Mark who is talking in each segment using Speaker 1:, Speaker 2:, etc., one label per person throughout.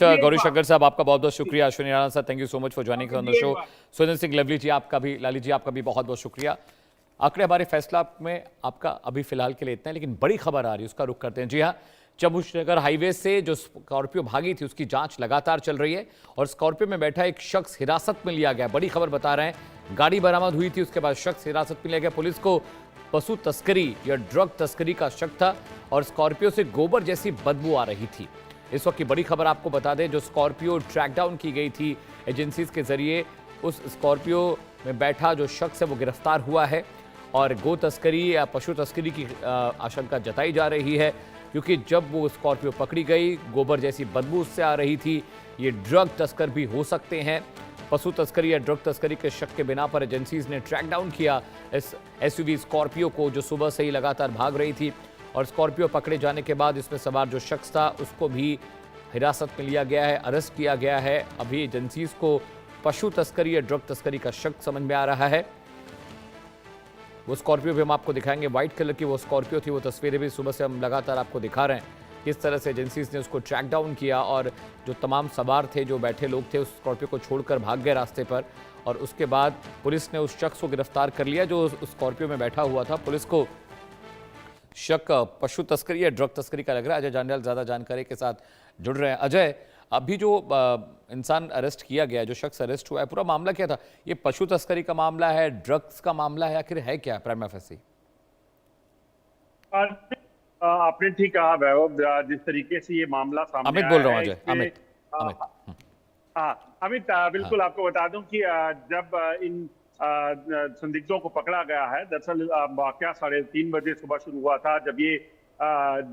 Speaker 1: गौरी शंकर साहब, आपका बहुत बहुत शुक्रिया। Ashwini Rana sir, thank you so much for joining on the show. Surendra Singh Lovely ji, आपका भी, लाली जी आपका भी बहुत बहुत शुक्रिया। आंकड़े हमारे फैसला में आपका अभी फिलहाल के लिए इतना है, लेकिन बड़ी खबर आ रही है, उसका रुख करते हैं। जी हाँ, चंबूनगर हाईवे से जो स्कॉर्पियो भागी थी उसकी जांच लगातार चल रही है और स्कॉर्पियो में बैठा एक शख्स हिरासत में लिया गया। बड़ी खबर बता रहे हैं, गाड़ी बरामद हुई थी, उसके बाद शख्स हिरासत में लिया गया। पुलिस को पशु तस्करी या ड्रग तस्करी का शक था और स्कॉर्पियो से गोबर जैसी बदबू आ रही थी। इस वक्त की बड़ी खबर आपको बता दें, जो स्कॉर्पियो ट्रैक डाउन की गई थी एजेंसीज के जरिए, उस स्कॉर्पियो में बैठा जो शख्स है वो गिरफ्तार हुआ है और गो तस्करी या पशु तस्करी की आशंका जताई जा रही है, क्योंकि जब वो स्कॉर्पियो पकड़ी गई, गोबर जैसी बदबू उससे आ रही थी। ये ड्रग तस्कर भी हो सकते हैं। पशु तस्करी या ड्रग तस्करी के शक के बिना पर एजेंसीज ने ट्रैक डाउन किया इस एसयूवी स्कॉर्पियो को, जो सुबह से ही लगातार भाग रही थी। और स्कॉर्पियो पकड़े जाने के बाद इसमें सवार जो शख्स था उसको भी हिरासत में लिया गया है, अरेस्ट किया गया है। अभी एजेंसीज को पशु तस्करी या ड्रग तस्करी का शक समझ में आ रहा है। वो स्कॉर्पियो भी हम आपको दिखाएंगे, व्हाइट कलर की वो स्कॉर्पियो थी। वो तस्वीरें भी सुबह से हम लगातार आपको दिखा रहे हैं किस तरह से एजेंसीज ने उसको ट्रैक डाउन किया और जो तमाम सवार थे, जो बैठे लोग थे, उस स्कॉर्पियो को छोड़कर भाग गए रास्ते पर। और उसके बाद पुलिस ने उस शख्स को गिरफ्तार कर लिया जो उस स्कॉर्पियो में बैठा हुआ था। पुलिस को शक पशु तस्करी या ड्रग तस्करी का लग रहा है। अजय जांडियाल ज्यादा जानकारी के साथ जुड़ रहे हैं। अजय, अभी जो इंसान अरेस्ट किया गया, जो शख्स अरेस्ट हुआ है, पूरा मामला क्या था? ये पशु तस्करी का मामला है, ड्रग्स का मामला है, आखिर है क्या प्राइमा फेसी?
Speaker 2: आपने ठीक कहा वैभव, जिस तरीके से ये मामला सामने
Speaker 1: अमित
Speaker 2: आया
Speaker 1: बोल रहा हूँ,
Speaker 2: है
Speaker 1: अजय, अमित अमित।
Speaker 2: हाँ अमित, बिल्कुल आपको बता दूं कि जब इन संदिग्धों को पकड़ा गया है, दरअसल वाकया 3:30 बजे सुबह शुरू हुआ था, जब ये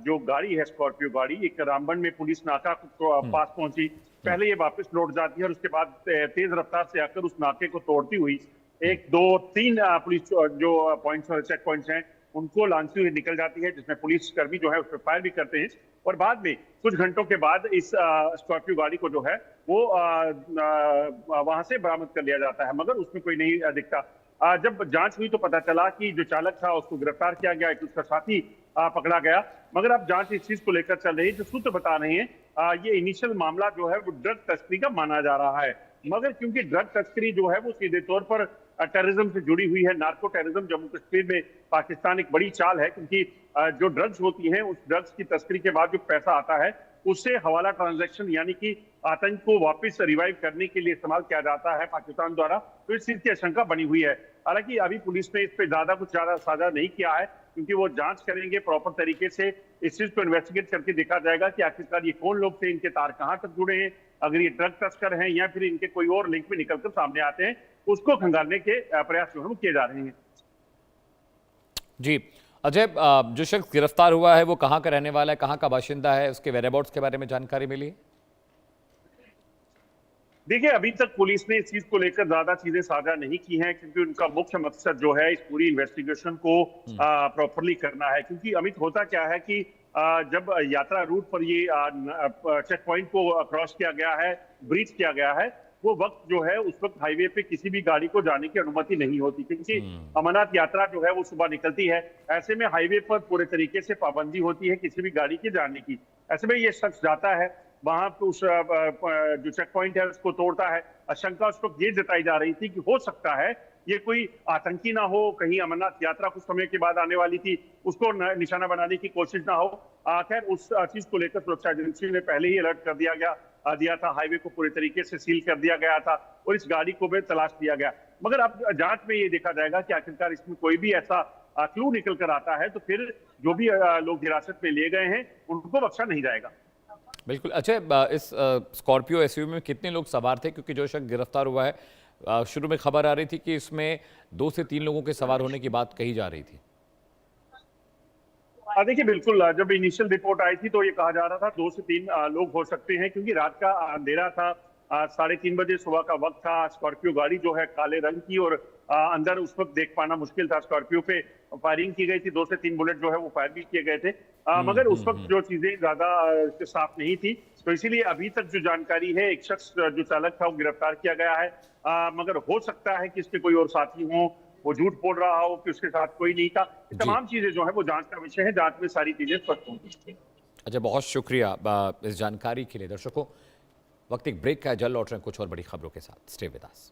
Speaker 2: जो गाड़ी है स्कॉर्पियो गाड़ी, एक रामबन में पुलिस नाका को पास पहुंची। पहले ये वापस लौट जाती है और उसके बाद तेज रफ्तार से आकर उस नाके को तोड़ती हुई 1, 2, 3 पुलिस जो पॉइंट्स चेक पॉइंट्स हैं उनको लांघती हुई निकल जाती है, जिसमें पुलिस कर्मी जो है उस पर फायर भी करते हैं। और बाद में कुछ घंटों के बाद इस स्कॉर्पियो गाड़ी को जो है वो वहां से बरामद कर लिया जाता है, मगर उसमें कोई नहीं दिखता। जब जांच हुई तो पता चला कि जो चालक था उसको गिरफ्तार किया गया, एक उसका साथी पकड़ा गया। मगर अब जांच इस चीज को लेकर चल रही है। जो सूत्र बता रहे हैं ये इनिशियल मामला जो है वो ड्रग तस्करी का माना जा रहा है, मगर क्योंकि ड्रग तस्करी जो है वो सीधे तौर पर टेररिज्म से जुड़ी हुई है, नार्को टेररिज्म, जम्मू कश्मीर में पाकिस्तान एक बड़ी चाल है, क्योंकि जो ड्रग्स होती हैं उस ड्रग्स की तस्करी के बाद जो पैसा आता है उससे हवाला ट्रांजैक्शन, यानी कि आतंक को वापस रिवाइव करने के लिए इस्तेमाल किया जाता है पाकिस्तान द्वारा। तो इस चीज की आशंका बनी हुई है। हालांकि अभी पुलिस ने इस पे कुछ ज्यादा साझा नहीं किया है, क्योंकि वो जांच करेंगे प्रॉपर तरीके से। इस चीज को इन्वेस्टिगेट करके देखा जाएगा कि आखिरकार ये कौन लोग थे, इनके तार कहां तक जुड़े हैं, अगर ये ड्रग तस्कर हैं या फिर इनके कोई और लिंक में निकलकर सामने आते हैं, उसको खंगालने के प्रयास जो है वो किए जा रहे हैं।
Speaker 1: जी अजय, जो शख्स गिरफ्तार हुआ है वो कहाँ का रहने वाला है, कहाँ का बाशिंदा है, उसके वेयरअबाउट्स के बारे में जानकारी मिली?
Speaker 2: देखिए, अभी तक पुलिस ने इस चीज को लेकर ज्यादा चीजें साझा नहीं की हैं, क्योंकि उनका मुख्य मकसद जो है इस पूरी इन्वेस्टिगेशन को प्रॉपरली करना है। क्योंकि अमित, होता क्या है कि जब यात्रा रूट पर ये चेक पॉइंट को क्रॉस किया गया है, ब्रीच किया गया है, वो वक्त जो है उस वक्त हाईवे पे किसी भी गाड़ी को जाने की अनुमति नहीं होती, क्योंकि अमरनाथ यात्रा जो है वो सुबह निकलती है। ऐसे में हाईवे पर पूरे तरीके से पाबंदी होती है किसी भी गाड़ी के जाने की। ऐसे में ये शख्स जाता है वहां पे, उस जो चेक पॉइंट है उसको तोड़ता है। आशंका उस वक्त ये जताई जा रही थी कि हो सकता है ये कोई आतंकी ना हो, कहीं अमरनाथ यात्रा कुछ समय के बाद आने वाली थी, उसको निशाना बनाने की कोशिश ना हो। खैर, उस चीज को लेकर सुरक्षा एजेंसी ने पहले ही अलर्ट कर दिया था, हाईवे को पूरे तरीके से सील कर दिया गया था और इस गाड़ी को भी तलाश दिया गया। मगर अब जांच में ये देखा जाएगा कि आखिरकार इसमें कोई भी ऐसा क्लू निकल कर आता है तो फिर जो भी लोग हिरासत में लिए गए हैं उनको बख्शा नहीं जाएगा।
Speaker 1: बिल्कुल। अच्छा, इस स्कॉर्पियो एसयूवी में कितने लोग सवार थे? क्योंकि जो शख्स गिरफ्तार हुआ है, शुरू में खबर आ रही थी कि इसमें 2 से 3 लोगों के सवार होने की बात कही जा रही थी।
Speaker 2: देखिए, बिल्कुल जब इनिशियल रिपोर्ट आई थी तो ये कहा जा रहा था 2 से 3 लोग हो सकते हैं, क्योंकि रात का अंधेरा था, 3:30 बजे सुबह का वक्त था। स्कॉर्पियो गाड़ी जो है काले रंग की और अंदर उस वक्त देख पाना मुश्किल था। स्कॉर्पियो पे फायरिंग की गई थी, 2 से 3 बुलेट जो है वो फायर भी किए गए थे, मगर उस वक्त जो चीजें ज्यादा साफ नहीं थी, तो इसीलिए अभी तक जो जानकारी है, एक शख्स जो चालक था वो गिरफ्तार किया गया है, मगर हो सकता है कि इसके कोई और साथी हों, वो झूठ बोल रहा हो कि उसके साथ कोई नहीं था। तमाम चीजें जो है वो जांच का विषय है, जांच में सारी चीजें स्पष्ट होंगी।
Speaker 1: अच्छा, बहुत शुक्रिया इस जानकारी के लिए। दर्शकों, वक्त एक ब्रेक का है, जल्द लौट रहे हैं कुछ और बड़ी खबरों के साथ। Stay with us.